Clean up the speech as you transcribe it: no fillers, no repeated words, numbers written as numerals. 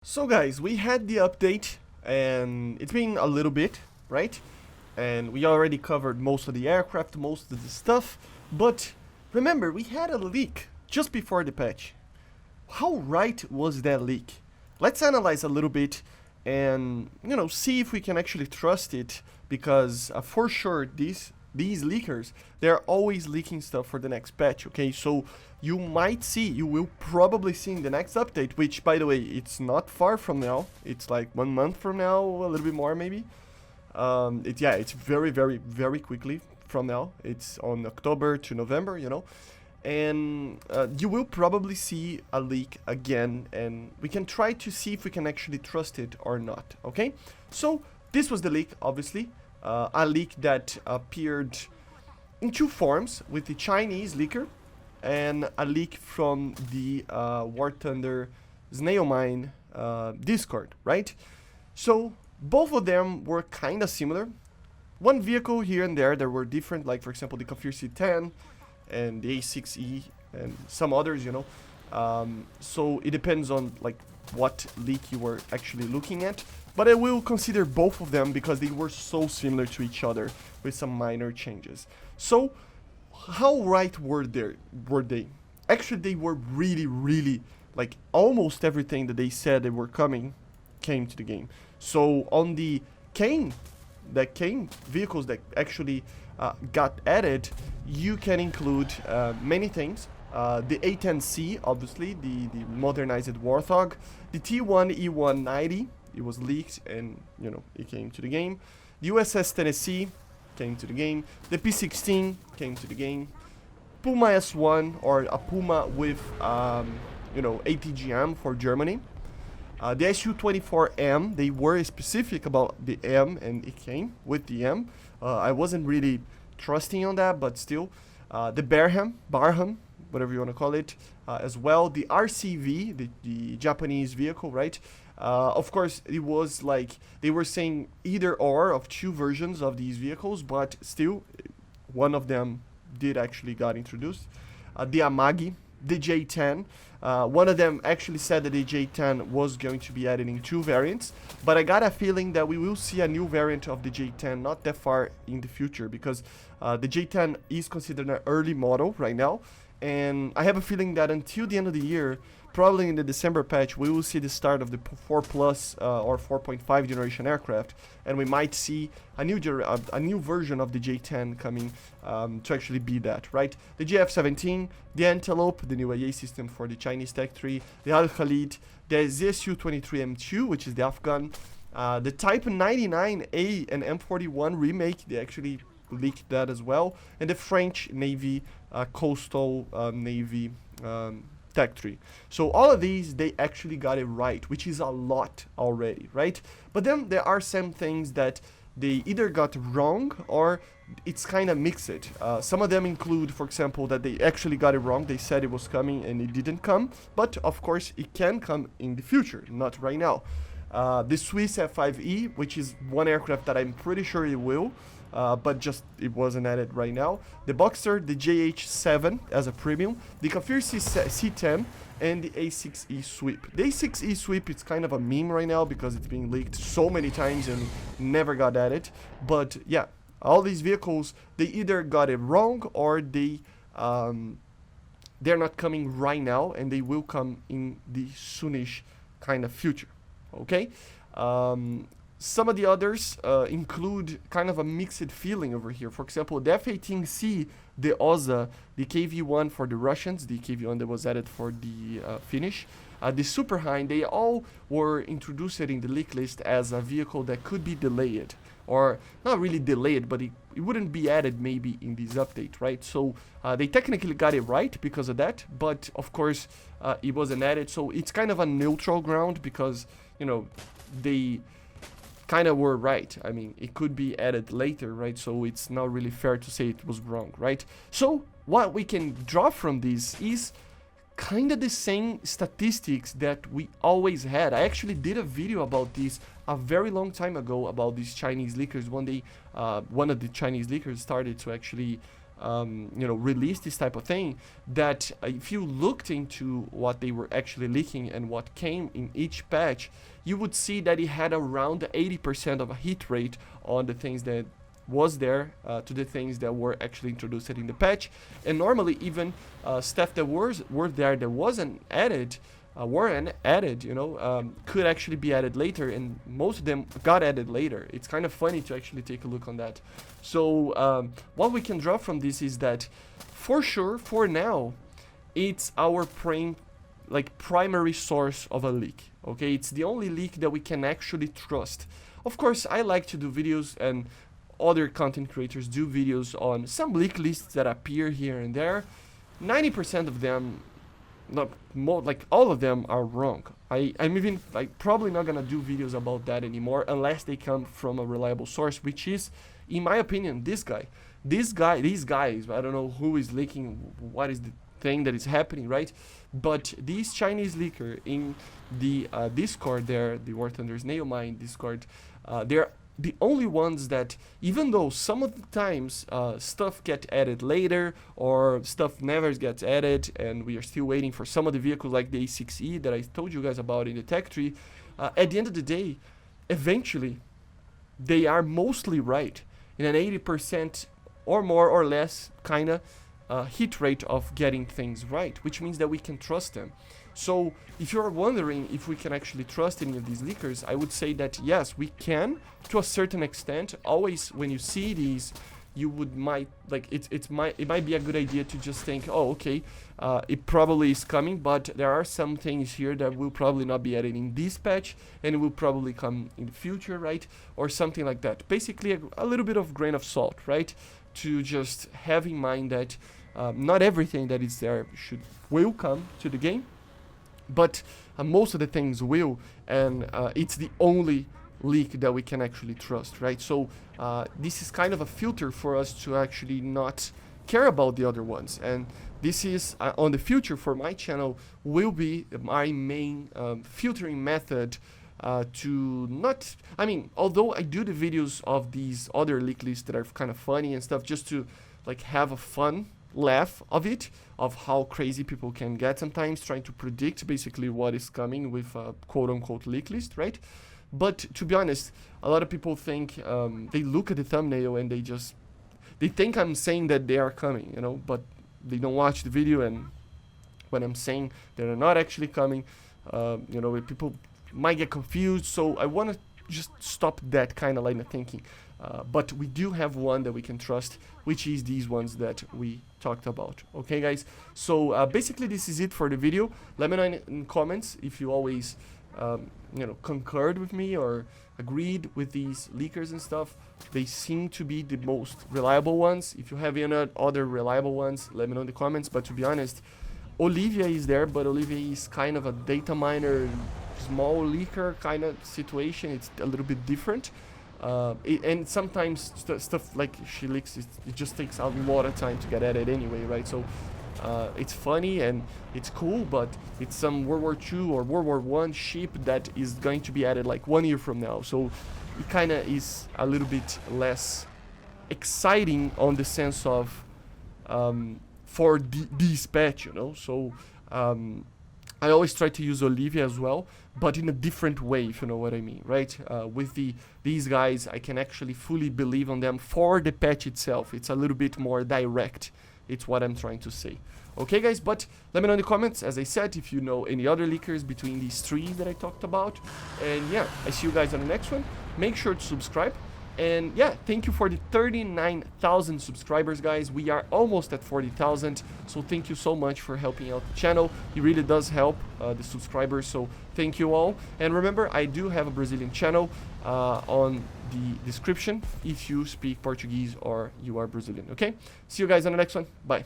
So guys, we had the update and it's been a little bit, right? And we already covered most of the aircraft, most of the stuff, but remember, we had a leak just before the patch. How right was that leak? Let's analyze a little bit and, see if we can actually trust it because for sure these leakers, they're always leaking stuff for the next patch, okay? So you will probably see in the next update, which by the way, it's not far from now. It's like 1 month from now, a little bit more maybe. It's very, very, very quickly from now. It's on October to November, and you will probably see a leak again, and we can try to see if we can actually trust it or not, okay? So this was the leak, obviously. A leak that appeared in two forms, with the Chinese leaker and a leak from the War Thunder Snail Mine Discord, right? So both of them were kind of similar. One vehicle here and there were different, like for example the Kafir C10 and the A6E and some others, so it depends on like what leak you were actually looking at. But I will consider both of them because they were so similar to each other with some minor changes. So how right were they? Actually, they were really, really, like almost everything that they said they were coming came to the game. So on the Kane vehicles that actually got added, you can include many things. The A10C, obviously, the modernized Warthog, the T1 E190, it was leaked and it came to the game. The USS Tennessee came to the game. The P16 came to the game. Puma S1, or a Puma with ATGM for Germany. The Su-24M, they were specific about the M, and it came with the M. I wasn't really trusting on that, but still. The Barham, whatever you want to call it, as well. The RCV, the Japanese vehicle, right? Of course, it was like they were saying either or of two versions of these vehicles, but still, one of them did actually got introduced. The Amagi, the J10. One of them actually said that the J10 was going to be added in two variants, but I got a feeling that we will see a new variant of the J10 not that far in the future, because the J10 is considered an early model right now, and I have a feeling that until the end of the year, probably in the December patch, we will see the start of the 4 Plus or 4.5 generation aircraft, and we might see a new version of the J10 coming to actually be that, right? The GF-17, the Antelope, the new AA system for the Chinese Tech 3, the Al Khalid, the ZSU-23M2, which is the Afghan, the Type 99A and M41 remake, they actually leaked that as well, and the French Navy, Coastal Navy Tech 3. So all of these, they actually got it right, which is a lot already, right? But then there are some things that they either got wrong or it's kind of mixed. Some of them include, for example, that they actually got it wrong. They said it was coming and it didn't come. But of course, it can come in the future, not right now. The Swiss F5E, which is one aircraft that I'm pretty sure it will, but just it wasn't added right now. The Boxer, the JH7 as a premium, the Kafir C10, and the A6E Sweep. The A6E Sweep, it's kind of a meme right now because it's being leaked so many times and never got added. But yeah, all these vehicles, they either got it wrong or they're not coming right now, and they will come in the soonish kind of future. Okay. Some of the others include kind of a mixed feeling over here. For example, the F-18C, the Oza, the KV-1 for the Russians, the KV-1 that was added for the Finnish, the Superhind, they all were introduced in the leak list as a vehicle that could be delayed. Or not really delayed, but it wouldn't be added maybe in this update, right? So they technically got it right because of that, but of course it wasn't added. So it's kind of a neutral ground because, they kind of were right. I mean, it could be added later, right? So it's not really fair to say it was wrong, right? So what we can draw from this is kind of the same statistics that we always had. I actually did a video about this a very long time ago about these Chinese leakers. One day, one of the Chinese leakers started to actually you know, released this type of thing, that if you looked into what they were actually leaking and what came in each patch, you would see that it had around 80% of a hit rate on the things that was there to the things that were actually introduced in the patch. And normally even stuff that were there that wasn't added, weren't added, you know, could actually be added later, and most of them got added later. It's kind of funny to actually take a look on that. So what we can draw from this is that for sure, for now, it's our primary source of a leak. Okay, it's the only leak that we can actually trust. Of course, I like to do videos, and other content creators do videos on some leak lists that appear here and there. 90% of them, like all of them, are wrong. I'm even probably not gonna do videos about that anymore unless they come from a reliable source, which is, in my opinion, these guys. I don't know who is leaking, what is the thing that is happening, right? But this Chinese leaker in the Discord there, the War Thunder's Nailmine Discord, they're the only ones that, even though some of the times stuff get added later or stuff never gets added, and we are still waiting for some of the vehicles like the A6E that I told you guys about in the tech tree, at the end of the day, eventually they are mostly right in an 80% or more or less kind of hit rate of getting things right, which means that we can trust them. So if you're wondering if we can actually trust any of these leakers, I would say that yes, we can, to a certain extent. Always when you see these, you might it might be a good idea to just think, oh, okay, it probably is coming, but there are some things here that will probably not be added in this patch, and it will probably come in the future, right? Or something like that. Basically a little bit of grain of salt, right? To just have in mind that not everything that is there will come to the game, but most of the things will, and it's the only leak that we can actually trust, right? So this is kind of a filter for us to actually not care about the other ones, and this is on the future for my channel will be my main filtering method to not, I mean, although I do the videos of these other leak lists that are kind of funny and stuff, just to like have a fun laugh of it, of how crazy people can get sometimes trying to predict basically what is coming with a quote-unquote leak list, right? But to be honest, a lot of people think, they look at the thumbnail and they think I'm saying that they are coming, you know, but they don't watch the video, and when I'm saying they're not actually coming, you know, people might get confused. So I want to just stop that kind of line of thinking. But we do have one that we can trust, which is these ones that we talked about. Okay, guys? So basically this is it for the video. Let me know in comments if you always, you know, concurred with me or agreed with these leakers and stuff. They seem to be the most reliable ones. If you have any other reliable ones, let me know in the comments. But to be honest, Olivia is there, but Olivia is kind of a data miner, small leaker kind of situation. It's a little bit different. And sometimes stuff like she leaks, it just takes a lot of time to get added anyway, right? So it's funny and it's cool, but it's some World War II or World War I ship that is going to be added like 1 year from now. So it kind of is a little bit less exciting on the sense of for this patch, you know. So I always try to use Olivia as well, but in a different way, if you know what I mean, right? With these guys, I can actually fully believe on them for the patch itself. It's a little bit more direct. It's what I'm trying to say. Okay, guys, but let me know in the comments, as I said, if you know any other leakers between these three that I talked about. And yeah, I see you guys on the next one. Make sure to subscribe. And yeah, thank you for the 39,000 subscribers, guys. We are almost at 40,000. So thank you so much for helping out the channel. It really does help the subscribers. So thank you all. And remember, I do have a Brazilian channel on the description if you speak Portuguese or you are Brazilian. Okay? See you guys on the next one. Bye.